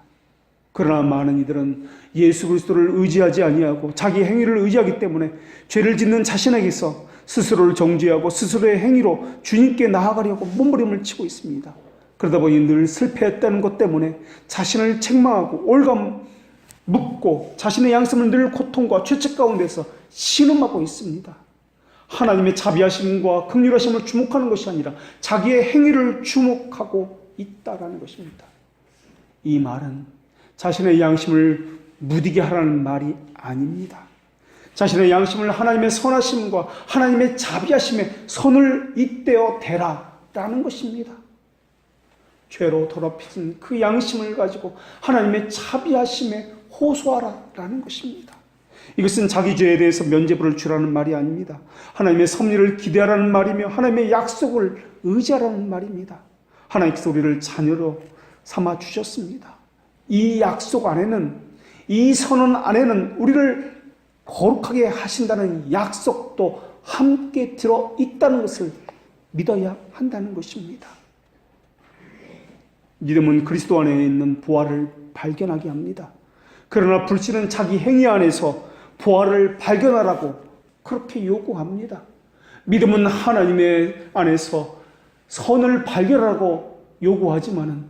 그러나 많은 이들은 예수 그리스도를 의지하지 아니하고 자기 행위를 의지하기 때문에 죄를 짓는 자신에게서 스스로를 정죄하고 스스로의 행위로 주님께 나아가려고 몸부림을 치고 있습니다. 그러다 보니 늘 실패했다는 것 때문에 자신을 책망하고 올감 묻고 자신의 양심을 늘 고통과 죄책 가운데서 신음하고 있습니다. 하나님의 자비하심과 긍휼하심을 주목하는 것이 아니라 자기의 행위를 주목하고 있다라는 것입니다. 이 말은 자신의 양심을 무디게 하라는 말이 아닙니다. 자신의 양심을 하나님의 선하심과 하나님의 자비하심에 선을 잇대어 대라라는 것입니다. 죄로 더럽혀진 그 양심을 가지고 하나님의 자비하심에 호소하라라는 것입니다. 이것은 자기 죄에 대해서 면죄부를 주라는 말이 아닙니다. 하나님의 섭리를 기대하라는 말이며 하나님의 약속을 의지하라는 말입니다. 하나님께서 우리를 자녀로 삼아 주셨습니다. 이 약속 안에는, 이 선언 안에는 우리를 거룩하게 하신다는 약속도 함께 들어 있다는 것을 믿어야 한다는 것입니다. 믿음은 그리스도 안에 있는 부활을 발견하게 합니다. 그러나 불신은 자기 행위 안에서 부활을 발견하라고 그렇게 요구합니다. 믿음은 하나님의 안에서 선을 발견하라고 요구하지만은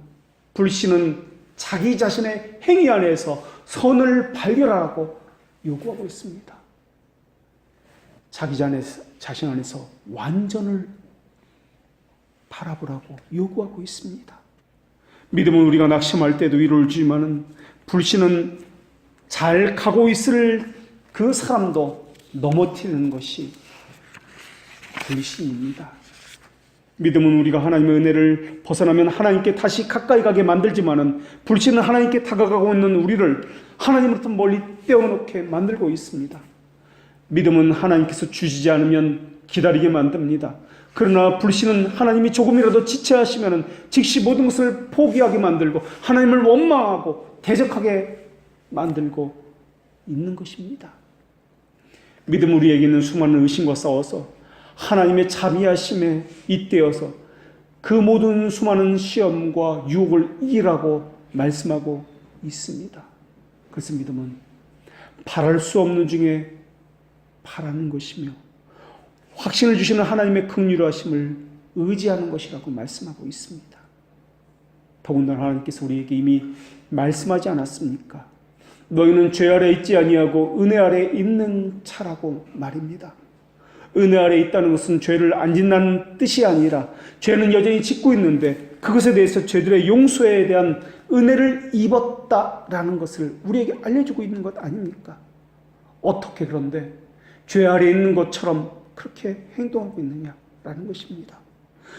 불신은 자기 자신의 행위 안에서 선을 발견하라고 요구하고 있습니다. 자기 자신 안에서 완전을 바라보라고 요구하고 있습니다. 믿음은 우리가 낙심할 때도 위로를 주지만은 불신은 잘 가고 있을 그 사람도 넘어뜨리는 것이 불신입니다. 믿음은 우리가 하나님의 은혜를 벗어나면 하나님께 다시 가까이 가게 만들지만은 불신은 하나님께 다가가고 있는 우리를 하나님으로부터 멀리 떼어놓게 만들고 있습니다. 믿음은 하나님께서 주시지 않으면 기다리게 만듭니다. 그러나 불신은 하나님이 조금이라도 지체하시면 즉시 모든 것을 포기하게 만들고 하나님을 원망하고 대적하게 만들고 있는 것입니다. 믿음 우리에게 있는 수많은 의심과 싸워서 하나님의 자비하심에 잇대어서 그 모든 수많은 시험과 유혹을 이기라고 말씀하고 있습니다. 그래서 믿음은 바랄 수 없는 중에 바라는 것이며 확신을 주시는 하나님의 긍휼하심을 의지하는 것이라고 말씀하고 있습니다. 더군다나 하나님께서 우리에게 이미 말씀하지 않았습니까? 너희는 죄 아래 있지 아니하고 은혜 아래 있는 차라고 말입니다. 은혜 아래 있다는 것은 죄를 안 짓는 뜻이 아니라 죄는 여전히 짓고 있는데 그것에 대해서 죄들의 용서에 대한 은혜를 입었다라는 것을 우리에게 알려주고 있는 것 아닙니까? 어떻게 그런데 죄 아래 있는 것처럼 그렇게 행동하고 있느냐라는 것입니다.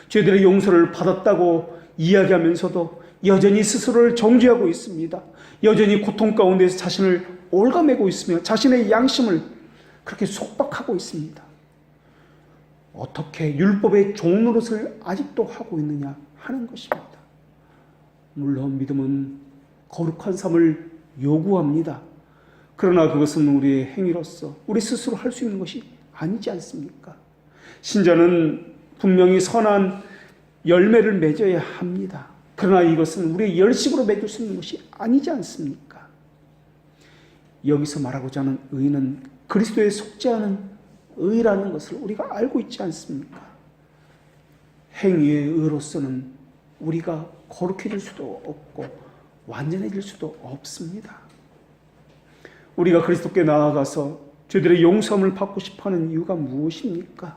죄들의 용서를 받았다고 이야기하면서도 여전히 스스로를 정죄하고 있습니다. 여전히 고통 가운데서 자신을 올가매고 있으며 자신의 양심을 그렇게 속박하고 있습니다. 어떻게 율법의 종노릇을 아직도 하고 있느냐 하는 것입니다. 물론 믿음은 거룩한 삶을 요구합니다. 그러나 그것은 우리의 행위로서 우리 스스로 할 수 있는 것이 아니지 않습니까? 신자는 분명히 선한 열매를 맺어야 합니다. 그러나 이것은 우리의 열심으로 맺을 수 있는 것이 아니지 않습니까? 여기서 말하고자 하는 의는 그리스도에 속지 않은 의라는 것을 우리가 알고 있지 않습니까? 행위의 의로서는 우리가 거룩해질 수도 없고 완전해질 수도 없습니다. 우리가 그리스도께 나아가서 죄들의 용서함을 받고 싶어하는 이유가 무엇입니까?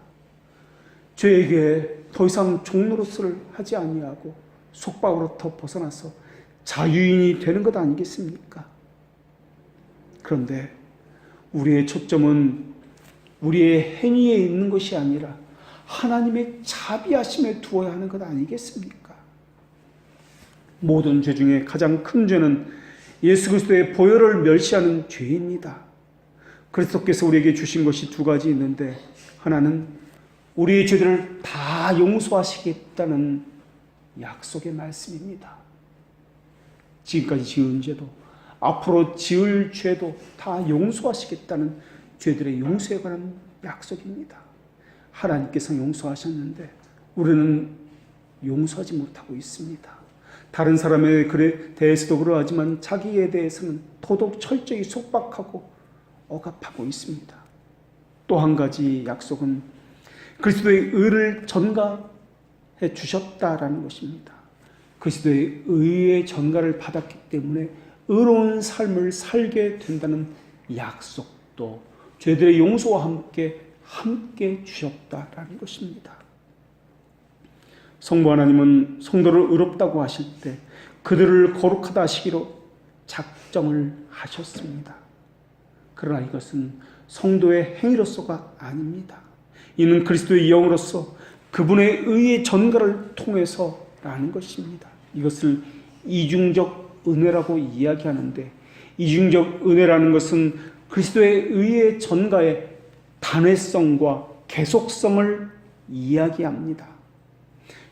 죄에게 더 이상 종노릇을 하지 아니하고 속박으로부터 벗어나서 자유인이 되는 것 아니겠습니까? 그런데 우리의 초점은 우리의 행위에 있는 것이 아니라 하나님의 자비하심에 두어야 하는 것 아니겠습니까? 모든 죄 중에 가장 큰 죄는 예수 그리스도의 보혈을 멸시하는 죄입니다. 그리스도께서 우리에게 주신 것이 두 가지 있는데 하나는 우리의 죄들을 다 용서하시겠다는 약속의 말씀입니다. 지금까지 지은 죄도 앞으로 지을 죄도 다 용서하시겠다는 죄들의 용서에 관한 약속입니다. 하나님께서 용서하셨는데 우리는 용서하지 못하고 있습니다. 다른 사람에 대해서도 그러하지만 자기에 대해서는 더더욱 철저히 속박하고 억압하고 있습니다. 또 한 가지 약속은 그리스도의 의를 전가해 주셨다라는 것입니다. 그리스도의 의의 전가를 받았기 때문에 의로운 삶을 살게 된다는 약속도 죄들의 용서와 함께 주셨다라는 것입니다. 성부 하나님은 성도를 의롭다고 하실 때 그들을 거룩하다 하시기로 작정을 하셨습니다. 그러나 이것은 성도의 행위로서가 아닙니다. 이는 그리스도의 영으로서 그분의 의의 전가를 통해서라는 것입니다. 이것을 이중적 은혜라고 이야기하는데, 이중적 은혜라는 것은 그리스도의 의의 전가의 단회성과 계속성을 이야기합니다.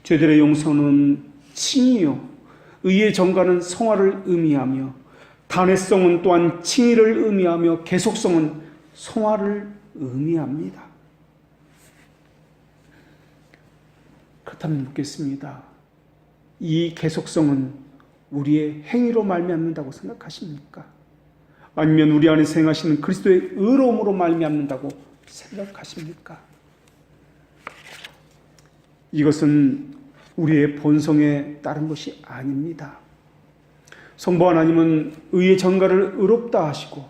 죄들의 용서는 칭의요, 의의 전가는 성화를 의미하며, 단회성은 또한 칭의를 의미하며 계속성은 성화를 의미합니다. 그렇다면 묻겠습니다. 이 계속성은 우리의 행위로 말미암는다고 생각하십니까? 아니면 우리 안에서 행하시는 그리스도의 의로움으로 말미암는다고 생각하십니까? 이것은 우리의 본성에 따른 것이 아닙니다. 성부 하나님은 의의 전가를 의롭다 하시고,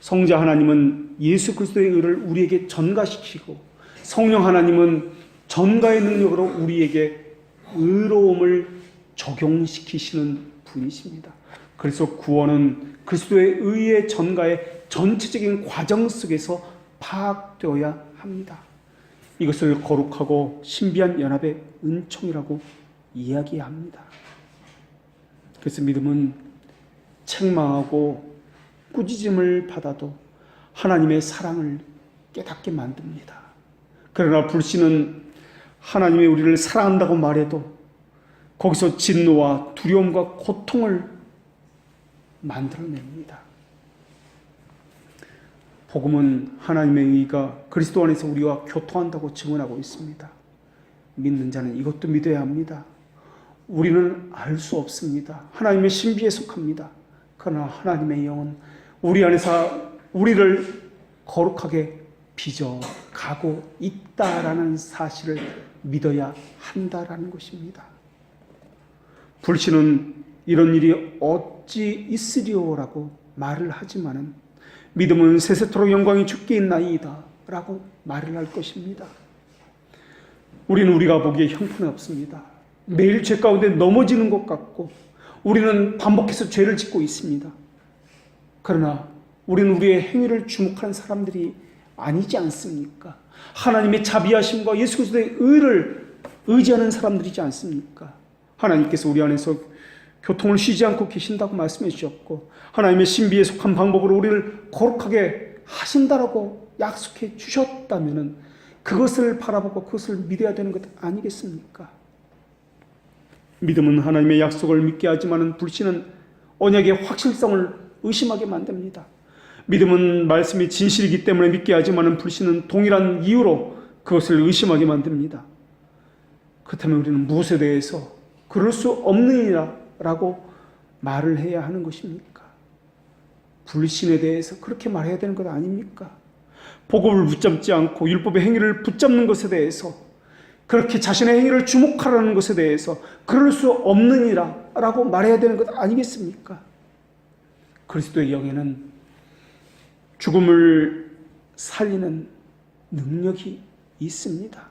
성자 하나님은 예수 그리스도의 의를 우리에게 전가시키고, 성령 하나님은 전가의 능력으로 우리에게 의로움을 적용시키시는 분이십니다. 그래서 구원은 그리스도의 의의 전가의 전체적인 과정 속에서 파악되어야 합니다. 이것을 거룩하고 신비한 연합의 은총이라고 이야기합니다. 그래서 믿음은 책망하고 꾸짖음을 받아도 하나님의 사랑을 깨닫게 만듭니다. 그러나 불신은 하나님이 우리를 사랑한다고 말해도 거기서 진노와 두려움과 고통을 만들어냅니다. 복음은 하나님의 의가 그리스도 안에서 우리와 교통한다고 증언하고 있습니다. 믿는 자는 이것도 믿어야 합니다. 우리는 알 수 없습니다. 하나님의 신비에 속합니다. 그러나 하나님의 영은 우리 안에서 우리를 거룩하게 빚어가고 있다라는 사실을 믿어야 한다라는 것입니다. 불신은 이런 일이 어찌 있으리오라고 말을 하지만은, 믿음은 세세토록 영광이 주께 있나이다 라고 말을 할 것입니다. 우리는 우리가 보기에 형편없습니다. 매일 죄 가운데 넘어지는 것 같고, 우리는 반복해서 죄를 짓고 있습니다. 그러나 우리는 우리의 행위를 주목하는 사람들이 아니지 않습니까? 하나님의 자비하심과 예수 그리스도의 의를 의지하는 사람들이지 않습니까? 하나님께서 우리 안에서 교통을 쉬지 않고 계신다고 말씀해 주셨고, 하나님의 신비에 속한 방법으로 우리를 거룩하게 하신다라고 약속해 주셨다면 그것을 바라보고 그것을 믿어야 되는 것 아니겠습니까? 믿음은 하나님의 약속을 믿게 하지만 불신은 언약의 확실성을 의심하게 만듭니다. 믿음은 말씀이 진실이기 때문에 믿게 하지만 불신은 동일한 이유로 그것을 의심하게 만듭니다. 그렇다면 우리는 무엇에 대해서 그럴 수 없느니라 라고 말을 해야 하는 것입니까? 불신에 대해서 그렇게 말해야 되는 것 아닙니까? 복음을 붙잡지 않고 율법의 행위를 붙잡는 것에 대해서, 그렇게 자신의 행위를 주목하라는 것에 대해서 그럴 수 없느니라 라고 말해야 되는 것 아니겠습니까? 그리스도의 영에는 죽음을 살리는 능력이 있습니다.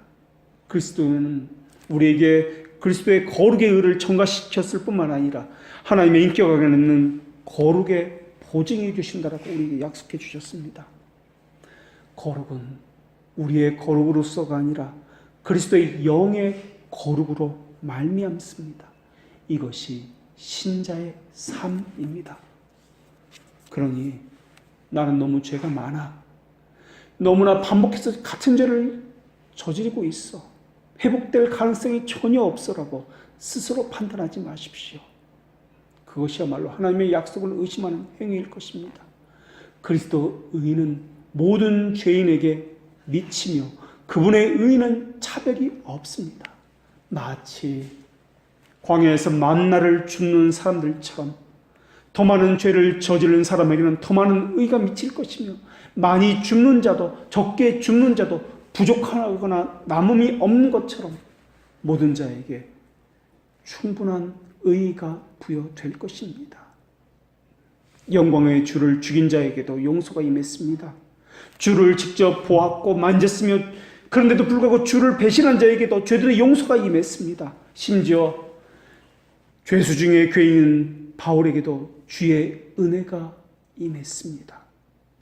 그리스도는 우리에게 그리스도의 거룩의 의를 전가시켰을 뿐만 아니라 하나님의 인격 안에 있는 거룩의 보증해 주신다라고 우리에게 약속해 주셨습니다. 거룩은 우리의 거룩으로서가 아니라 그리스도의 영의 거룩으로 말미암습니다. 이것이 신자의 삶입니다. 그러니 나는 너무 죄가 많아, 너무나 반복해서 같은 죄를 저지르고 있어, 회복될 가능성이 전혀 없어라고 스스로 판단하지 마십시오. 그것이야말로 하나님의 약속을 의심하는 행위일 것입니다. 그리스도 의는 모든 죄인에게 미치며 그분의 의는 차별이 없습니다. 마치 광야에서 만나를 줍는 사람들처럼 더 많은 죄를 저지른 사람에게는 더 많은 의가 미칠 것이며, 많이 줍는 자도 적게 줍는 자도 부족하거나 남음이 없는 것처럼 모든 자에게 충분한 의가 부여될 것입니다. 영광의 주를 죽인 자에게도 용서가 임했습니다. 주를 직접 보았고 만졌으며 그런데도 불구하고 주를 배신한 자에게도 죄들의 용서가 임했습니다. 심지어 죄수 중에 죄인인 바울에게도 주의 은혜가 임했습니다.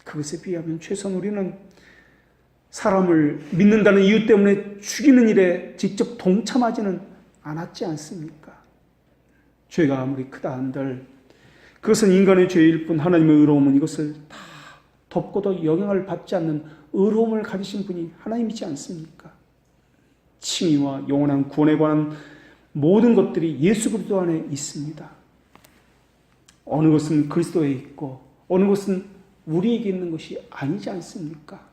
그것에 비하면 최소한 우리는 사람을 믿는다는 이유 때문에 죽이는 일에 직접 동참하지는 않았지 않습니까? 죄가 아무리 크다 한들 그것은 인간의 죄일 뿐, 하나님의 의로움은 이것을 다 덮고도 영향을 받지 않는 의로움을 가지신 분이 하나님이지 않습니까? 칭의와 영원한 구원에 관한 모든 것들이 예수 그리스도 안에 있습니다. 어느 것은 그리스도에 있고 어느 것은 우리에게 있는 것이 아니지 않습니까?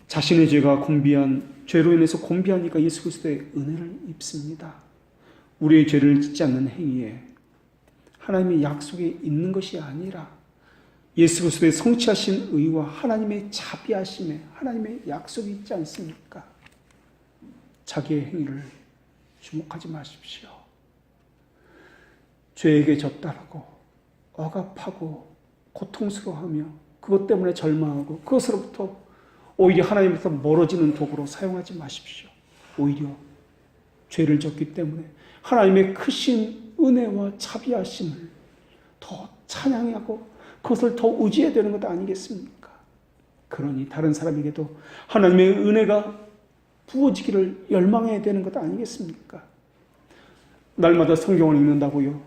자신의 죄로 인해서 곤비하니까 예수 그리스도의 은혜를 입습니다. 우리의 죄를 짓지 않는 행위에 하나님의 약속이 있는 것이 아니라 예수 그리스도의 성취하신 의와 하나님의 자비하심에 하나님의 약속이 있지 않습니까? 자기의 행위를 주목하지 마십시오. 죄에게 졌다라고 억압하고 고통스러워하며 그것 때문에 절망하고 그것으로부터 오히려 하나님부터 멀어지는 도구로 사용하지 마십시오. 오히려 죄를 졌기 때문에 하나님의 크신 은혜와 자비하심을 더 찬양하고 그것을 더 의지해야 되는 것 아니겠습니까? 그러니 다른 사람에게도 하나님의 은혜가 부어지기를 열망해야 되는 것 아니겠습니까? 날마다 성경을 읽는다고요?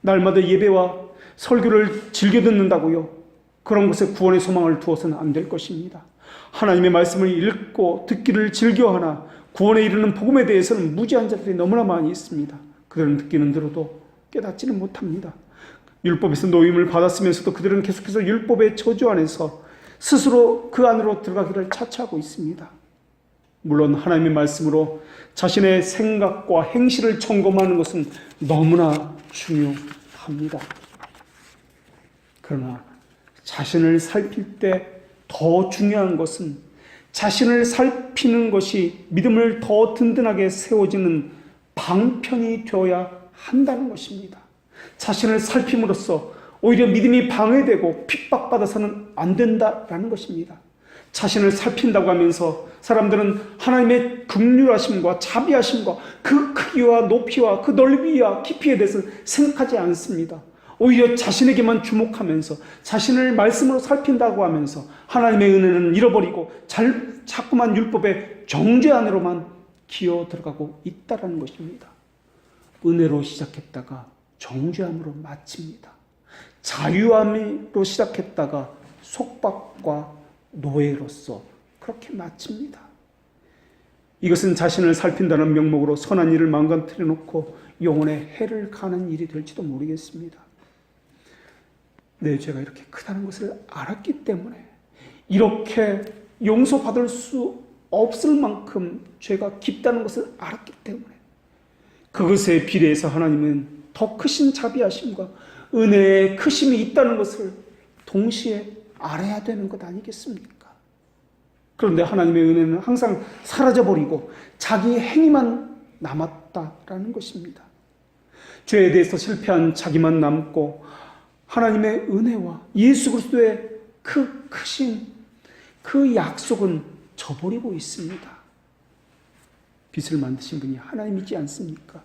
날마다 예배와 설교를 즐겨 듣는다고요? 그런 것에 구원의 소망을 두어서는 안 될 것입니다. 하나님의 말씀을 읽고 듣기를 즐겨하나 구원에 이르는 복음에 대해서는 무지한 자들이 너무나 많이 있습니다. 그들은 듣기는 들어도 깨닫지는 못합니다. 율법에서 노임을 받았으면서도 그들은 계속해서 율법의 저주 안에서 스스로 그 안으로 들어가기를 차치하고 있습니다. 물론 하나님의 말씀으로 자신의 생각과 행실을 점검하는 것은 너무나 중요합니다. 그러나 자신을 살필 때 더 중요한 것은 자신을 살피는 것이 믿음을 더 든든하게 세워지는 방편이 되어야 한다는 것입니다. 자신을 살핌으로써 오히려 믿음이 방해되고 핍박받아서는 안 된다라는 것입니다. 자신을 살핀다고 하면서 사람들은 하나님의 긍휼하심과 자비하심과 그 크기와 높이와 그 넓이와 깊이에 대해서 생각하지 않습니다. 오히려 자신에게만 주목하면서 자신을 말씀으로 살핀다고 하면서 하나님의 은혜는 잃어버리고 자꾸만 율법의 정죄 안으로만 기어 들어가고 있다는 것입니다. 은혜로 시작했다가 정죄함으로 마칩니다. 자유함으로 시작했다가 속박과 노예로서 그렇게 마칩니다. 이것은 자신을 살핀다는 명목으로 선한 일을 망가뜨려 놓고 영혼에 해를 가는 일이 될지도 모르겠습니다. 내 죄가 이렇게 크다는 것을 알았기 때문에 이렇게 용서받을 수 없을 만큼 죄가 깊다는 것을 알았기 때문에 그것에 비례해서 하나님은 더 크신 자비하심과 은혜의 크심이 있다는 것을 동시에 알아야 되는 것 아니겠습니까? 그런데 하나님의 은혜는 항상 사라져버리고 자기의 행위만 남았다라는 것입니다. 죄에 대해서 실패한 자기만 남고 하나님의 은혜와 예수 그리스도의 그 크신 그 약속은 저버리고 있습니다. 빛을 만드신 분이 하나님이지 않습니까?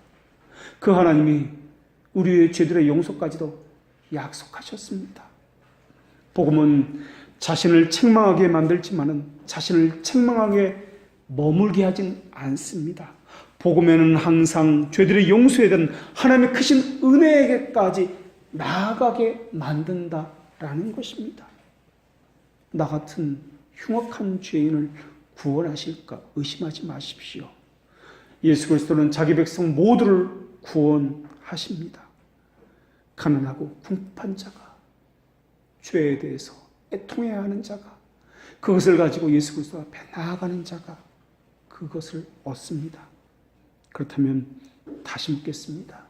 그 하나님이 우리의 죄들의 용서까지도 약속하셨습니다. 복음은 자신을 책망하게 만들지만은 자신을 책망하게 머물게 하진 않습니다. 복음에는 항상 죄들의 용서에 대한 하나님의 크신 은혜에게까지 나아가게 만든다라는 것입니다. 나 같은 흉악한 죄인을 구원하실까 의심하지 마십시오. 예수 그리스도는 자기 백성 모두를 구원하십니다. 가난하고 궁핍한 자가, 죄에 대해서 애통해야 하는 자가, 그것을 가지고 예수 그리스도 앞에 나아가는 자가 그것을 얻습니다. 그렇다면 다시 묻겠습니다.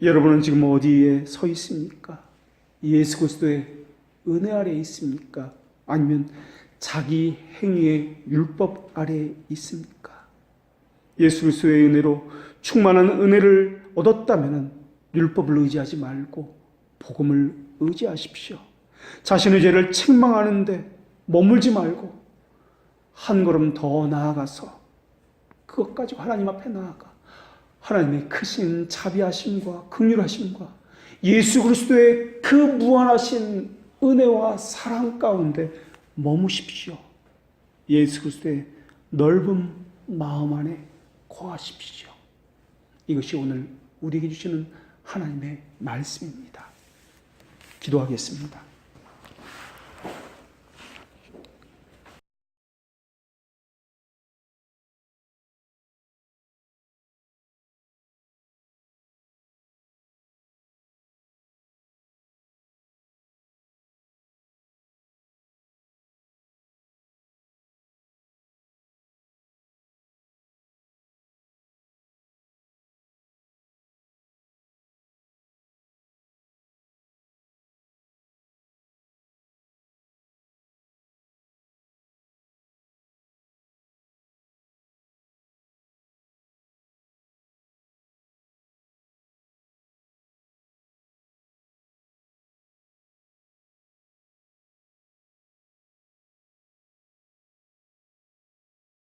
여러분은 지금 어디에 서 있습니까? 예수 그리스도의 은혜 아래에 있습니까? 아니면 자기 행위의 율법 아래에 있습니까? 예수 그리스도의 은혜로 충만한 은혜를 얻었다면 율법을 의지하지 말고 복음을 의지하십시오. 자신의 죄를 책망하는데 머물지 말고 한 걸음 더 나아가서 그것 가지고 하나님 앞에 나아가 하나님의 크신 자비하심과 긍휼하심과 예수 그리스도의 그 무한하신 은혜와 사랑 가운데 머무십시오. 예수 그리스도의 넓은 마음 안에 거하십시오. 이것이 오늘 우리에게 주시는 하나님의 말씀입니다. 기도하겠습니다.